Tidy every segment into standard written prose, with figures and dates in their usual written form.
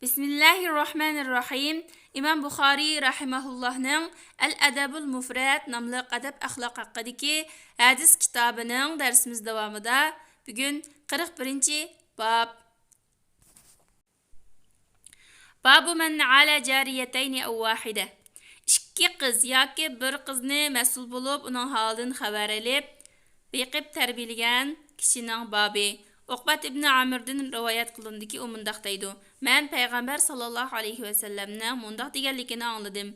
Bismillahirrahmanirrahim. İmam Buxari rahimahullah'ның Al-Adabul Mufrad namlıq adab axloq haqidagi hadis kitobining darsimiz davomida bugun 41 bab. Babu man ala jariyatayni aw wahida. İkki qiz yoki bir qizni mas'ul bo'lib, uning holidan xabar olib, beqib tarbiyalagan kishining babi. Uqbat ibn Amir'dan rivoyat qilindiki, u mundaq deydi: "Men payg'ambar sallallohu alayhi va sallamning mundaq deganligini angladim.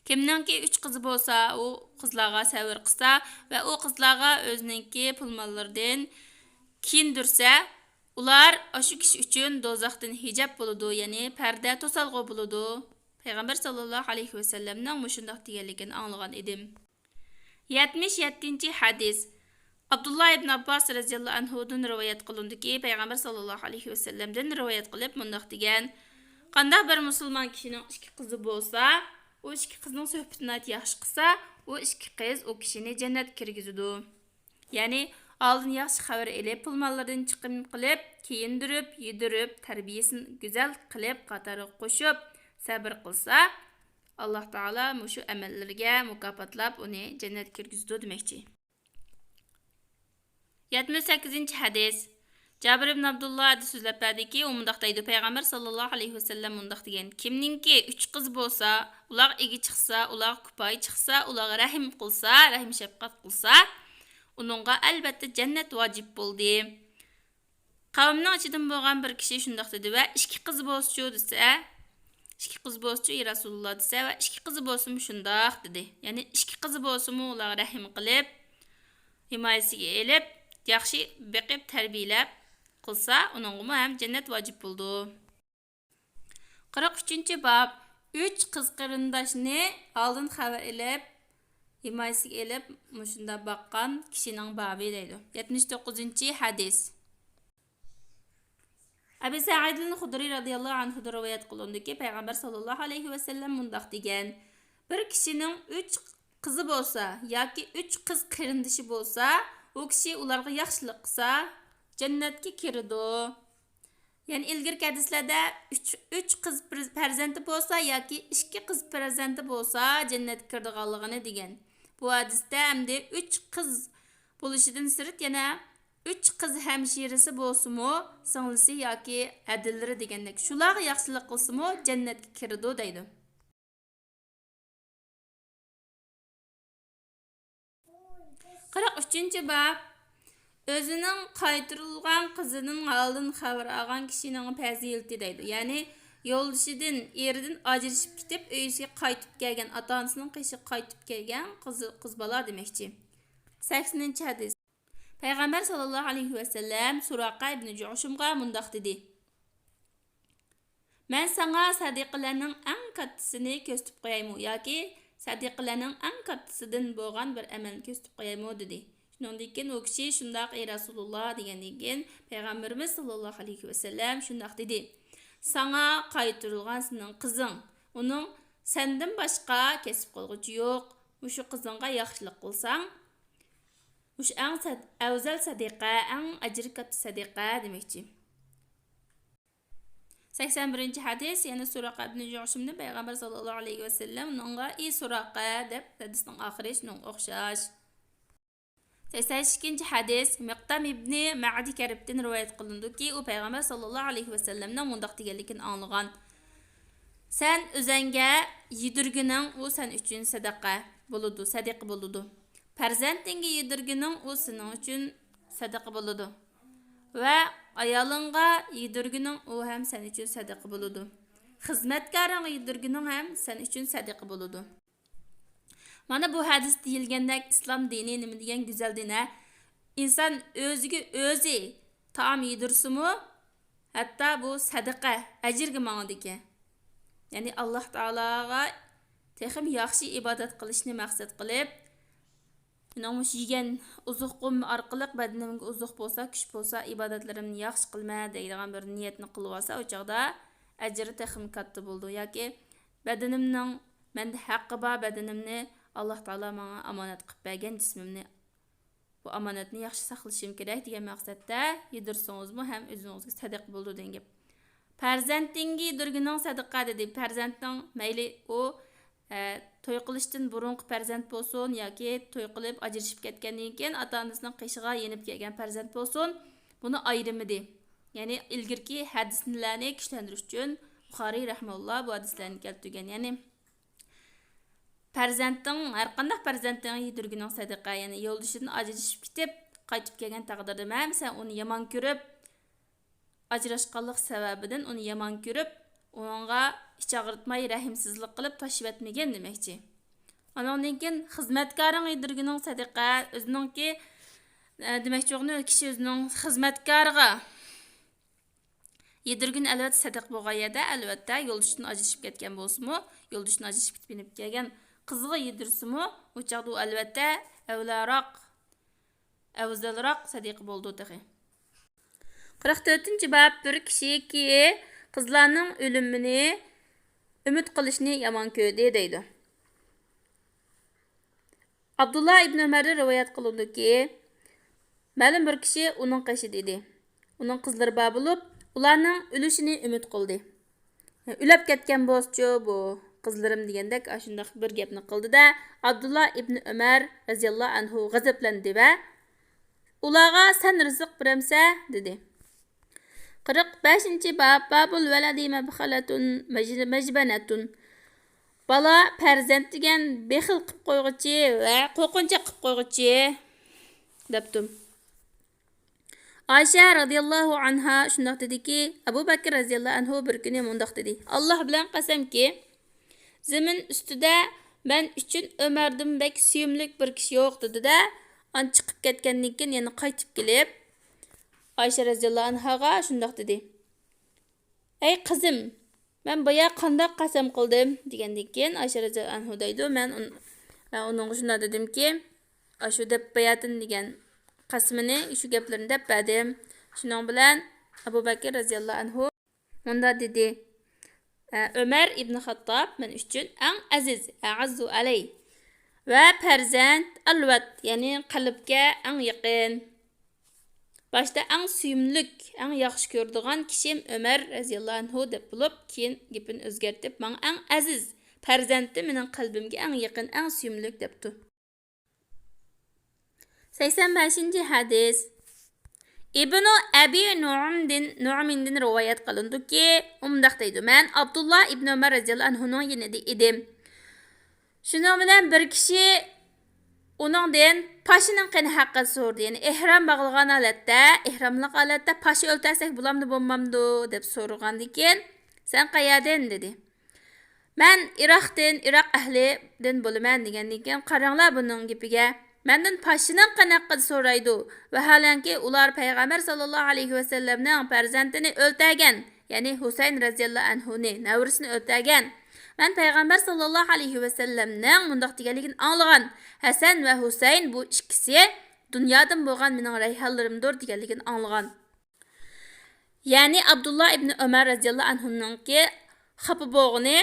Kimninki 3 qizi bo'lsa, u qizlarga sabr qilsa va u qizlarga o'zininki pulmonlardan kiyindirsa, ular shu kishi uchun do'zaxdan hijab bo'ladi, ya'ni parda to'salg'u bo'ladi." Payg'ambar sallallohu alayhi va sallamning mushundaq deganligini anglagan edim. 77-hadis. Abdullah ibn Abbas radhiyallohu anhudan rivoyat qilindiki, payg'ambar sallallohu alayhi va sallamdan rivoyat qilib mundaq degan: "Qanday bir musulmon kishining 2 qizi bo'lsa, u 2 qizning suhbatini yaxshi qilsa, u 2 qiz u kishini jannatga kirgizadi. Ya'ni oldin yaxshi xabar elib, pulmonlardan chiqim qilib, kiyindirib, yedirib, tarbiyasini go'zal qilib, qatoriga qo'shib, sabr qilsa, Alloh taolo mushu amallarga mukofotlab uni jannatga kirgizadi" demoqchi. 78-hadis. Jabir ibn Abdullah so'zlab berdiki, u mundaq deydi: Payg'ambar sallallohu alayhi va sallam mundaq degan: "Kimninki 3 qiz bo'lsa, ular egi chiqsa, ular kupay chiqsa, ularga rahim qilsa, rahim shafqat qilsa, uningga albatta jannat vojib bo'ldi." Qavmning ichidan bo'lgan bir kishi shundaq dedi va 2 qiz bo'lsa desa, 2 qiz bo'lsa ey Rasululloh desa va 2 qiz bo'lsa shundaq dedi. Ya'ni 2 qiz bo'lsa ularga rahim qilib, himoyasiga elib, yaxshi beqib tarbiyalab qilsa, uningga ham jannat vojib bo'ldi. 43-bab. 3 qiz qarindoshni oldin xabar elib, himoyasiga elib, mushunda boqqan kishining babi deydi. 79-hadis. Abi Sa'id al-Khudri radhiyallohu anhu rivoyat qilindiki, payg'ambar sallallohu alayhi va sallam mundaq degan: "Bir kishining 3 qizi bo'lsa yoki 3 qiz qarindoshi bo'lsa, u kishi ularga yaxshilik qilsa, jannatga kiradi." Ya'ni ilgirki hadislarda 3 qiz farzandi bo'lsa yoki 2 qiz farzandi bo'lsa, jannatga kiradiganligini degan. Bu hadisda hamda 3 qiz bo'lishidan sirt yana 3 qiz hamshirasi bo'lsa-mu, singlisi yoki adillari degandek, shularga yaxshilik qilsa-mu, jannatga kiradi deydi. 43-bab. O'zining qaytarilgan qizining holidan xabar olgan kishining fazilati deydi. Ya'ni yo'ldoshidan, eridan ajrashib ketib, uyisiga qaytib kelgan, ota-onasining qishiga qaytib kelgan qiz bola demoqchi. 80-hadis. Payg'ambar sallallohu alayhi va sallam Suraqa ibn Jushumga mundaq dedi: "Men sana sadiqlarning eng kattasini ko'rsatib qo'yaymi yoki sadiqlarning eng kattasidan bo'lgan bir amalni ko'rsatib qo'yaymi" dedi. Shundan keyin u kishi shundaq ey Rasululloh degandan keyin payg'ambarimiz sallallohu alayhi va sallam shundaq dedi: "Sana qaytarilgan sening qizing, uning sendan boshqa kesib qolguchi yo'q. Mushu qizingga yaxshilik qilsang, mush eng afzal sadiqa, eng ajri katta sadiqa" demoqchi. 81-hadis. Yana Suraqa ibn Jushumda payg'ambar sallallohu alayhi va sallam unga "Ey Suraqa" deb hadisning oxiri shunga o'xshash. 82-hadis. Miqdam ibn Ma'di Karibdan rivoyat qilindiki, u payg'ambar sallallohu alayhi va sallamning mundaq deganligini anglagan: "Sen o'zingga yedirgining u sen uchun sadaqa bo'ladi, sadiqa bo'ladi. Farzandingga yedirgining u sening uchun sadaqa bo'ladi. Va ayolingga yedirgining u ham sen uchun sadaqa bo'ladi. Xizmatkoringga yedirgining ham sen uchun sadaqa bo'ladi." Mana bu hadis deyilgandek islom dini nima degan go'zal din a? Inson o'ziga o'zi taom yedirsa-mu, hatto bu sadaqa, ajrga mangdiki. Ya'ni Alloh taologa texim yaxshi ibodat qilishni maqsad qilib, numush yegan uzuqum orqali badanimga uzuq bo'lsa, kuch bo'lsa, ibodatlarimni yaxshi qilma deydigan bir niyatni qilib olsa, o chaqda ajri texim katta bo'ldi. Yoki badanimning menda haqqi bor, badanimni Alloh taolo menga omonat qilib bergan jismimni, bu omonatni yaxshi saqlashim kerak degan maqsadda yedirsangizmi ham o'zingizga sadiq bo'ldi degan gap. Farzandingga yedirgining sadaqa dedi. Farzandning mayli u to'y qilishdan burungi farzand bo'lsin yoki to'y qilib ajrashib ketgandan keyin ota-onasining qishig'iga yenib kelgan farzand bo'lsin, buni ayrimidi. Ya'ni ilgirki hadislarni kuchlantirish uchun Buxoriy rahimahulloh bu hadislarni keltirgan. Ya'ni farzandning har qanday farzandning yedirgining sadaqa, ya'ni yo'ldoshidan ajrashib ketib qaytib kelgan taqdirda ham sen uni yomon ko'rib ajrashqanlik sababidan uni yomon ko'rib uningga ich og'ritmay rahimsizlik qilib tashlab etmagan demakchi. Ondan keyin xizmatkoring yedirgining sadaqa o'ziningki demakchi o'g'ni kishi o'zining xizmatkoriga yedirgin albatta sadaq bo'lgan yerda albatta yo'ldoshidan ajrashib ketgan bo'lsa-mu, yo'ldoshidan ajrashib ketib kelgan qizga yedirsa-mu, u chaqda u albatta afzalroq sadiq bo'ldi dedi. 44-bab bir kishiki qizlarning o'limini umid qilishni yomon ko'rdi deydi. Abdullah ibn Umar rivoyat qilindiki, ma'lum bir kishi uning qishi dedi. Uning qizlari bor bo'lib, ularning o'lishini umid qildi. O'lib ketgan bo'lsa bu qizlarim degandek shunday bir gapni qildi-da, Abdullah ibn Umar raziyallohu anhu g'azablandi va ularga sen rizq beramsa dedi. 45-bab babul valadi mabxalatun majbanatun. Bala farzand degan bexil qilib qo'yg'ichi va qo'rqinchoq qilib qo'yg'ichi debdim. Aysha radhiyallohu anha shundoq dediki, Abu Bakr radhiyallohu anhu bir kuni mundoq dedi. Alloh bilan qasamki, zamin ustida men uchun Umardan bek suyumlik bir kishi yo'q dedi-da, an chiqib ketgandan keyin yana qaytib kelib Aysha radhiyallohu anhaga shundoq dedi. Ey qizim, men boya qanday qasam qildim degandan keyin Aysha radhiyallohu anhu deydi, men uningga shunday dedimki, shu deb bayatin degan qasmini shu gaplarni deb berdim. Shuning bilan Abu Bakr radhiyallohu anhu unda dedi. Ömer ibn Xattob men uchun eng aziz, a'azzu alay va farzand alvat, ya'ni qalbga eng yaqin. Başta eng suyumlik, eng yaxshi ko'radigan kishim Ömer radhiyallohu anhu deb bo'lib, keyin gapini o'zgartib, men eng aziz farzandim mening qalbimga eng yaqin, eng suyumlik debdi. 85-hadis. İbn-i Abi Nu'min'den rivayet qilindi ki, umdaq deydi. Men Abdullah ibn Umar radhiyallohu anhu'ning yanida edim. Shundan bilan bir kishi uningdan pashining qani haqida so'rdi. Ya'ni ihrom bog'lagan ihramli holatda pashi o'ltarsak bo'lamdi, bo'lmamdi deb so'ragandan keyin, "Sen qayerdan?" dedi. "Men Iroq ahlidan bo'laman" degandan keyin, qaranglar buning gapiga. Menden pashining qani haqida so'raydi. Vaholanki ular payg'ambar sallallohu alayhi va sallamning farzandini o'ltagan, ya'ni Husayn radhiyallohu anhuni navrisini o'ltagan. Men payg'ambar sallallohu alayhi va sallamning mundoq deganligini anglagan. Hasan va Husayn bu ikkisi dunyodan bo'lgan mening rayhonlarimdir deganligini anglagan. Ya'ni Abdullah ibn Umar radhiyallohu anhuningki xafa bo'lgani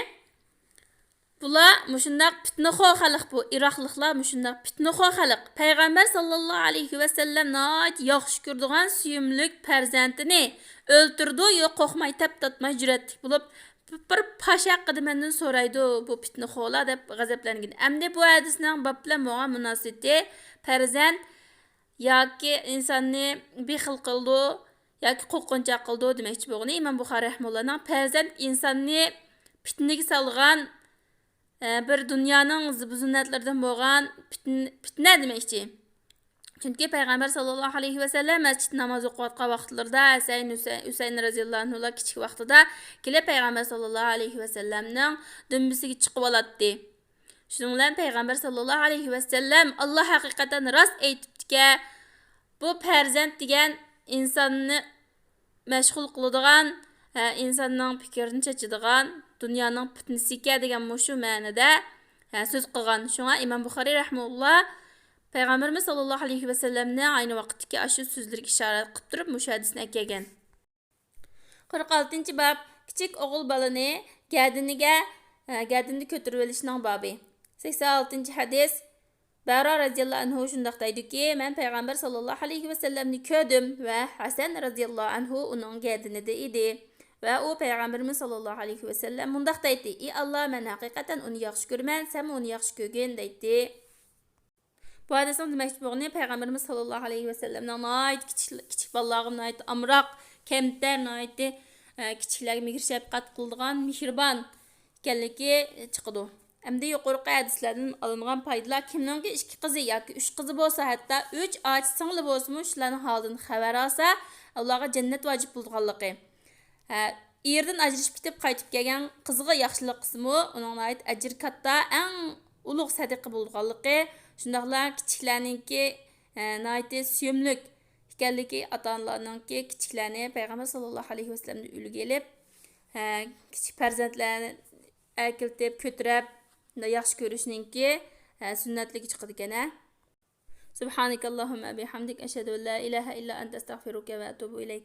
bular mushundaq fitnaxo xalq, bu Iroqliklar mushundaq fitnaxo xalq. Payg'ambar sallallohu alayhi va sallam noit yaxshi ko'rdigan suyumlik farzandini o'ltirdi, yo'q qo'rqmay tap-tatmay jur'atlik bo'lib, bir pash haqida mendan so'raydi bu fitnaxolar deb g'azablangan. Endi bu hadisning bab bilan bo'lgan munosabati farzand yoki insonni bexil qildi yoki qo'rqinchoq qildi demoqchi bo'lgan. Imom Buxoriy rahimahullohning farzand insonni fitnaga solgan bir dunyoning zibuzunatlaridan bo'lgan fitna demoqchi. Chunki payg'ambar sallallohu alayhi va sallam masjid namoz o'qiyotgan vaqtlarda Husayn radhiyallohu anhular kichik vaqtida kelib payg'ambar sallallohu alayhi va sallamning dumbisiga chiqib oladi. Shuning bilan payg'ambar sallallohu alayhi va sallam Alloh haqiqatan rost aytibdi-ki, bu farzand degan insonni mashg'ul qiladigan, insonning fikrini chechadigan, dunyoning fitnasiga degan mushu ma'noda so'z qilgan. Shunga Imom Buxoriy rahimahulloh Payg'ambarimiz sallallohu alayhi va sallamning ayni vaqtdagi shu so'zlarga ishorat qilib turib mushu hadisni kelgan. 46-bab kichik o'g'il balani gardiniga ko'tarib olishning bobi. 86-hadis. Bara radhiyallohu anhu shundoq deydiki, men payg'ambar sallallohu alayhi va sallamni ko'rdim va Hasan radhiyallohu anhu uning gardinida edi. Va u Peygamberimiz sallallohu alayhi va sallam mundaq deydi: "Ey Allah, men haqiqatan uni yaxshi ko'raman, sen uni yaxshi ko'rgin" deydi. Bu hadisning demoqchi bo'lgani Peygamberimiz sallallohu alayhi va sallamning nayt kichik bolalarga nayt amroq, kamtar, nayt kichiklarga mehr shafqat qiladigan mehribon ekanligi chiqadi. Endi yuqorqi hadislardan olingan foydalar kimningki 2 qizi yoki 3 qizi bo'lsa, hatto 3 och singli bo'lsa, shularning holidan xabar olsa, Allohga jannat vojib bo'lganligi. Erdan ajrashib ketib qaytib kelgan qizga yaxshilik qilsa-mu, uning ajr katta, eng ulug' sadaqa bo'lganligi, shundaqla kichiklarningki nayt suyumlik ekanligi, ota-onalarningki kichiklarni Payg'ambar sallallohu alayhi vasallamni ulgu elib, kichik farzandlarni akiltib, ko'tarib, yaxshi ko'rishninki sunnatligi chiqadi ekan. Subhanakallahumma bihamdik ashhadu an la ilaha illa anta astaghfiruka va atubu ilayk.